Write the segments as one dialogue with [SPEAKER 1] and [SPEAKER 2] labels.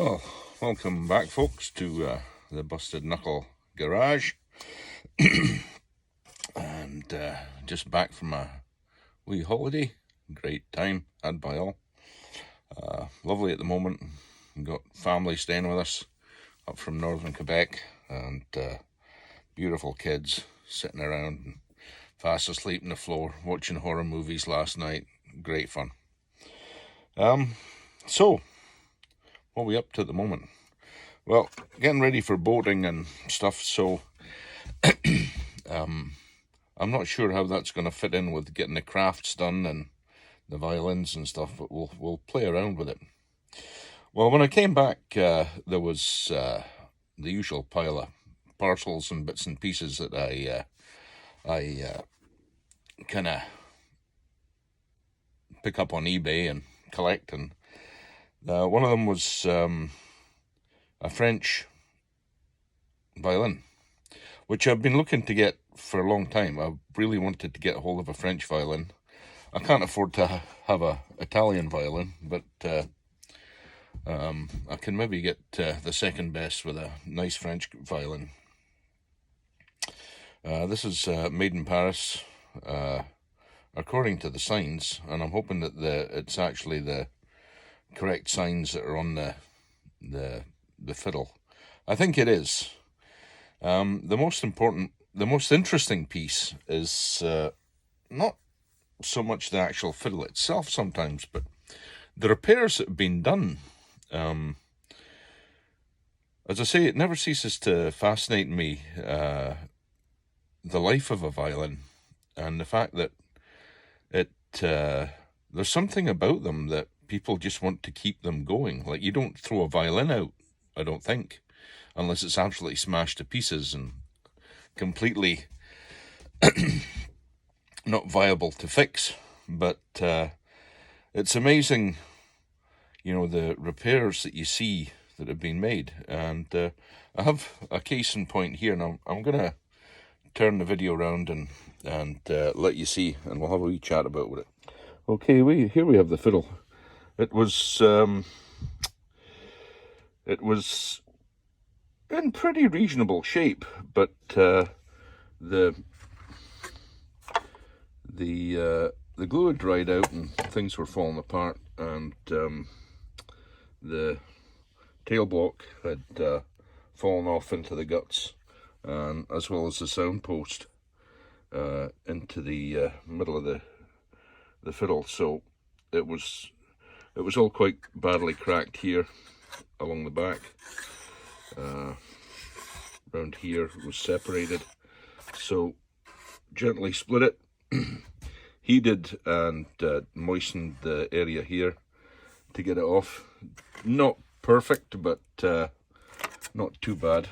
[SPEAKER 1] Oh, welcome back, folks, to the Busted Knuckle Garage. And just back from a wee holiday. Great time had by all. Lovely at the moment. We've got family staying with us up from northern Quebec, and beautiful kids sitting around and fast asleep on the floor watching horror movies last night. Great fun. So what are we up to at the moment? Well, getting ready for boating and stuff, so I'm not sure how that's going to fit in with getting the crafts done and the violins and stuff, but we'll play around with it. Well, when I came back, there was the usual pile of parcels and bits and pieces that I kind of pick up on eBay and collect, and one of them was a French violin, which I've been looking to get for a long time. I really wanted to get a hold of a French violin. I can't afford to have a Italian violin, but I can maybe get the second best with a nice French violin. This is made in Paris, according to the signs, and I'm hoping that it's actually the correct signs that are on the fiddle. I think it is. The most interesting piece is not so much the actual fiddle itself sometimes, but the repairs that have been done. As I say, it never ceases to fascinate me, the life of a violin, and the fact that there's something about them that people just want to keep them going. Like, you don't throw a violin out, I don't think, unless it's absolutely smashed to pieces and completely not viable to fix. But it's amazing, the repairs that you see that have been made. And I have a case in point here, and I'm going to turn the video around and let you see, and we'll have a wee chat about it. Okay, here we have the fiddle. It was in pretty reasonable shape, but the glue had dried out and things were falling apart, and the tail block had fallen off into the guts, and as well as the sound post into the middle of the fiddle. So it was all quite badly cracked here along the back. Around here was separated, so gently split it, heated and moistened the area here to get it off. Not perfect, but not too bad.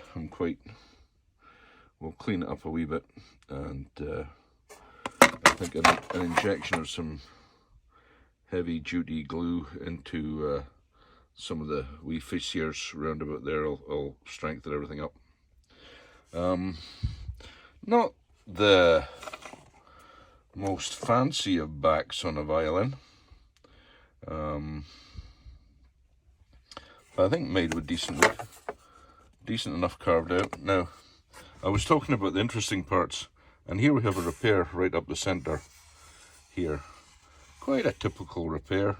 [SPEAKER 1] We'll clean it up a wee bit, and I think an injection of some heavy duty glue into some of the wee fissures round about there will strengthen everything up. Not the most fancy of backs on a violin, I think made with decent wood, decent enough carved out. Now, I was talking about the interesting parts, and here we have a repair right up the centre here. Quite a typical repair.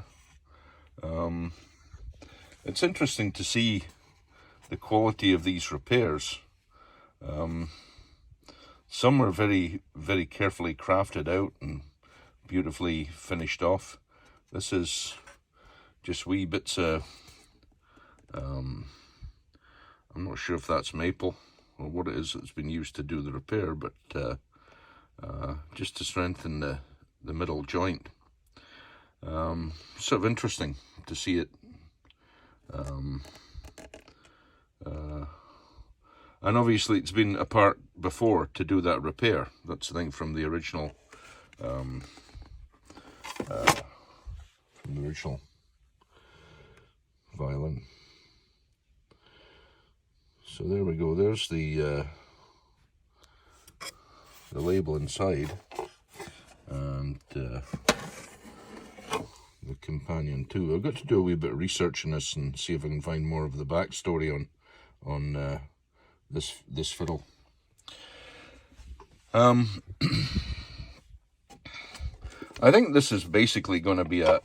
[SPEAKER 1] It's interesting to see the quality of these repairs. Some are very, very carefully crafted out and beautifully finished off. This is just wee bits of, I'm not sure if that's maple or what it is that's been used to do the repair, but just to strengthen the middle joint. Sort of interesting to see it. And obviously it's been apart before to do that repair. That's the thing from the original violin. So there we go. There's the label inside, and the companion too. I've got to do a wee bit of research on this and see if I can find more of the backstory on this fiddle. I think this is basically going to be a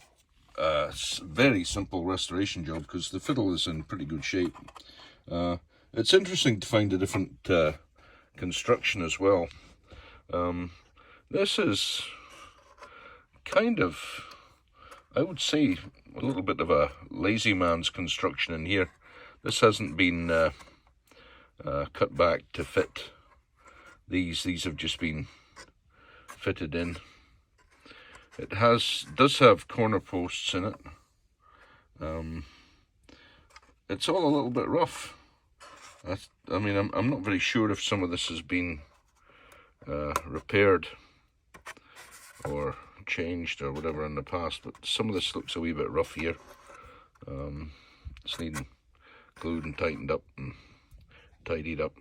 [SPEAKER 1] very simple restoration job because the fiddle is in pretty good shape. It's interesting to find a different construction as well. This is kind of, I would say, a little bit of a lazy man's construction in here. This hasn't been cut back to fit these. These have just been fitted in. It does have corner posts in it. It's all a little bit rough. I mean, I'm not very sure if some of this has been repaired or changed or whatever in the past, but some of this looks a wee bit rough here. It's needing glued and tightened up and tidied up.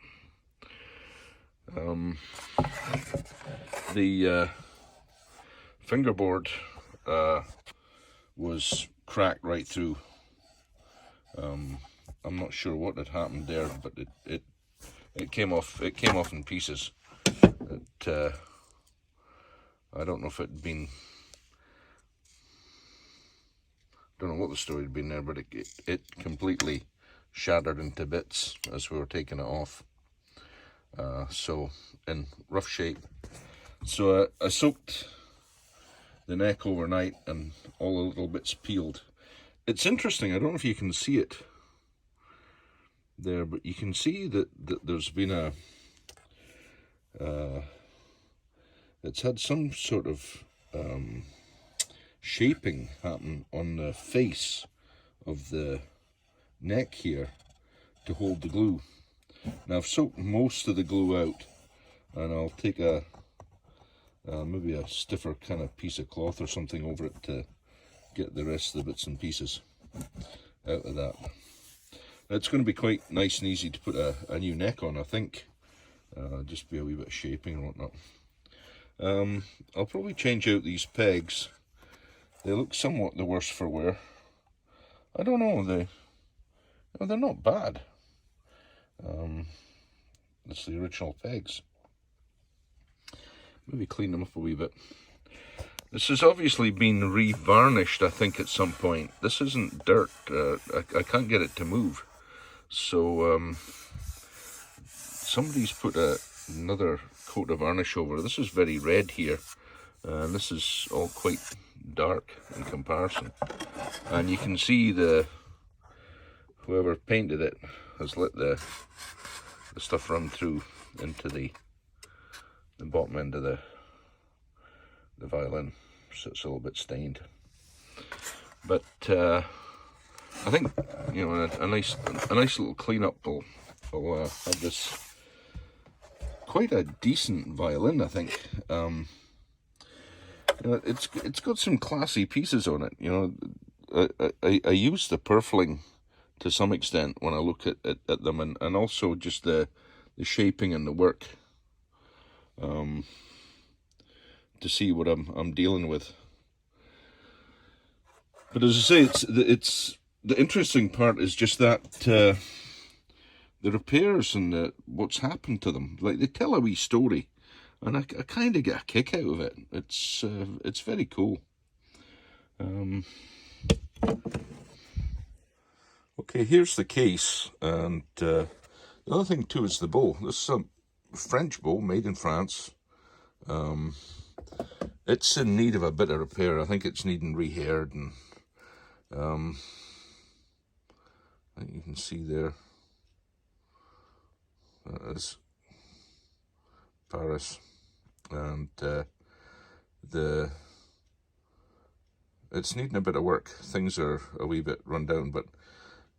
[SPEAKER 1] The fingerboard was cracked right through. I'm not sure what had happened there, but it came off. It came off in pieces. I don't know if it had been. Don't know what the story had been there, but it completely shattered into bits as we were taking it off. So in rough shape. So I soaked the neck overnight and all the little bits peeled. It's interesting, I don't know if you can see it there, but you can see that there's been it's had some sort of shaping happen on the face of the neck here to hold the glue. Now I've soaked most of the glue out, and I'll take maybe a stiffer kind of piece of cloth or something over it to get the rest of the bits and pieces out of that. It's going to be quite nice and easy to put a new neck on, I think. Just be a wee bit of shaping and whatnot. I'll probably change out these pegs. They look somewhat the worse for wear. I don't know, they're not bad. It's the original pegs. Maybe clean them up a wee bit. This has obviously been re-varnished, I think, at some point. This isn't dirt. I can't get it to move. So somebody's put another coat of varnish over. This is very red here, and this is all quite dark in comparison. And you can see whoever painted it has let the stuff run through into the bottom end of the violin, so it's a little bit stained. But I think, you know, a nice little cleanup will have this quite a decent violin, I think. You know, it's got some classy pieces on it. You know, I use the purfling to some extent when I look at them, and also just the shaping and the work, to see what I'm dealing with. But as I say, it's the interesting part is just that the repairs and what's happened to them. Like, they tell a wee story, and I kind of get a kick out of it. It's very cool. Okay, here's the case, and the other thing too is the bow. This is a French bow made in France. It's in need of a bit of repair. I think it's needing rehaired, and I think you can see there. That is Paris, and it's needing a bit of work. Things are a wee bit run down, but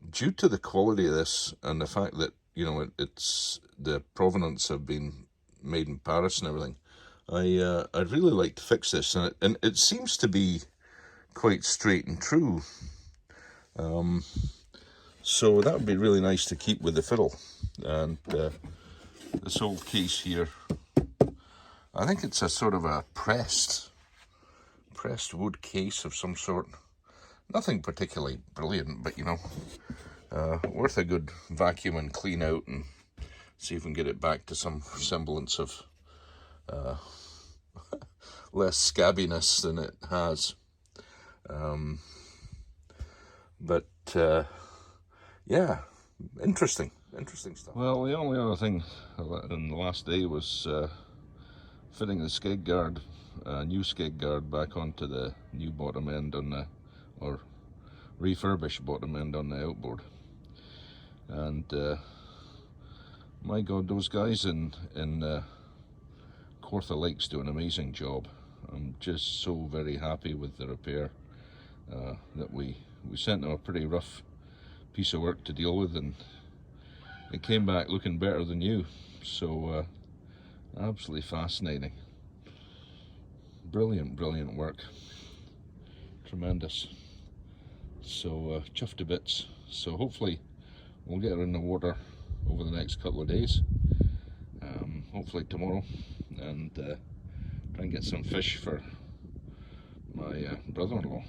[SPEAKER 1] due to the quality of this and the fact that, you know, it's the provenance have been made in Paris and everything, I'd really like to fix this, and it seems to be quite straight and true. So that would be really nice to keep with the fiddle. And this old case here, I think it's a sort of a pressed wood case of some sort. Nothing particularly brilliant, but you know, worth a good vacuum and clean out and see if we can get it back to some semblance of less scabbiness than it has. But yeah, interesting stuff. Well, the only other thing in the last day was fitting the skeg guard, new skeg guard, back onto the new bottom end on the, or refurbished bottom end on the outboard. And my God, those guys in Cortha Lakes do an amazing job. I'm just so very happy with the repair that we sent them a pretty rough piece of work to deal with, and it came back looking better than new. So absolutely fascinating. Brilliant work. Tremendous. So chuffed to bits. So hopefully we'll get her in the water over the next couple of days. Hopefully tomorrow, and try and get some fish for my brother-in-law.